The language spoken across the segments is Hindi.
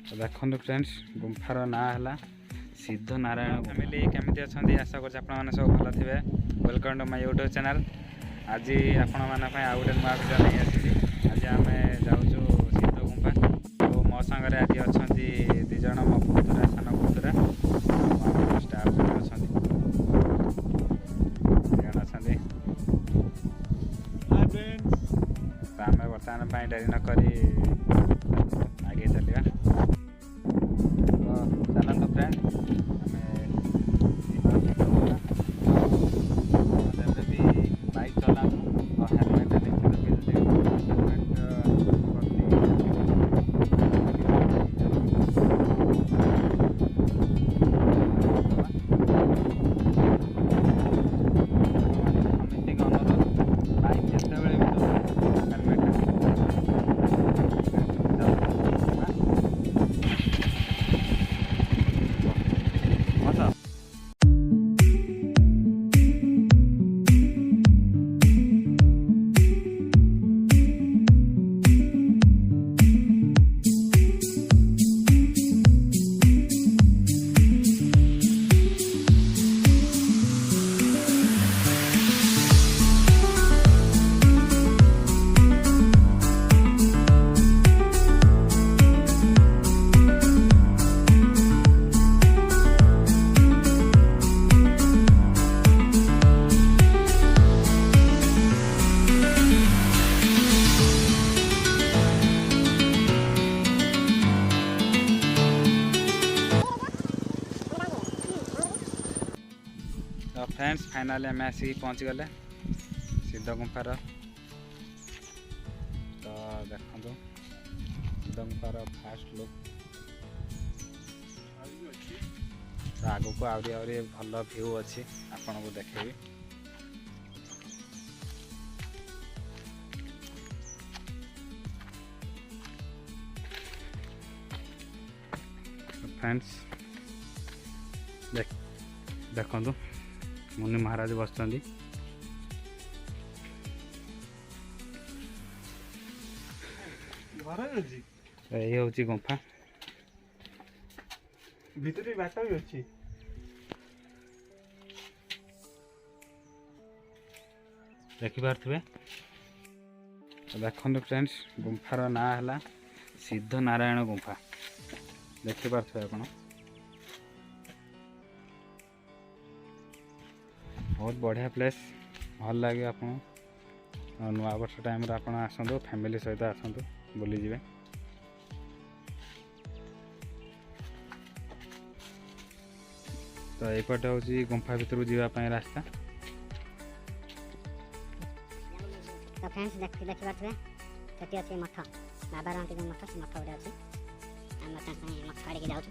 देखो फ्रेंड्स गुंफार ना है सिद्ध नारायण फैमिली केमती अच्छा आशा कर सब भल थे। Welcome to my YouTube channel. आज आपण मैंने आउ गए नुआ भिडियो नहीं आसी। आज आम जाऊँ सिद्ध गुंफा। तो मो सागर आज अच्छा दिज मो पुतुरा सान पुतुरा स्टाफ जन अच्छा आम बर्तमान डेरी नक आगे चलिए। चलते फ्रेंड जब भी बाइक चलाऊँ और हेलमेट तो फ्रेंड्स फाइनाली आम आसिक पहुँची गले सिद्ध गुंफार। तो देखो सिद्ध गुंफार फास्ट लुक। तो आग को आहरी भल व्यू अच्छी आपन को देखेबी। फ्रेंड्स देखो मुनि महाराज बस ये हूँ गुंफा भितर बाटा भी अच्छी। देखिपे तो देखो फ्रेंड्स गुंफार ना है सिद्ध नारायण गुंफा। देखिपे आप बहुत बढ़िया प्लेस भल लगे। आप नुआ वर्ष टाइम आप आसतु फैमिली सहित आसतु बुली जिवे। तो यपटे हूँ गुंफा भितर जावाई रास्ता। तो फ्रेंड्स देखिपे सेठी अच्छे मठ बाबा रही मठ से मठ गोटे अच्छे मठ आड़े जाऊँ।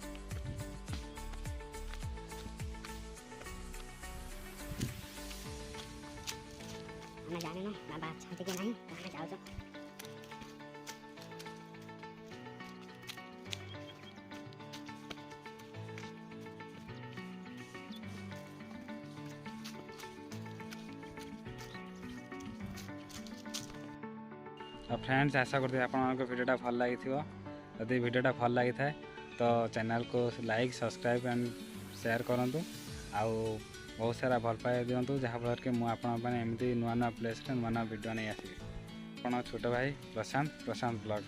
हमें जाने ना बाबा अच्छा कि नहीं कहाँ जाओ। तो फ्रेंड्स आशा करते आपको वीडियोटा भल लगी। यदि वीडियोटा भल लगी था तो चैनल को लाइक सब्सक्राइब एंड शेयर करूँ। आउ बहुत सारा भल पाए दिंतु जहाँफल कि मुझे एमती नुआ नुआ प्लेस नुआ नुआ वीडियो नहीं आसबि। आप छोट भाई प्रशांत ब्लॉग।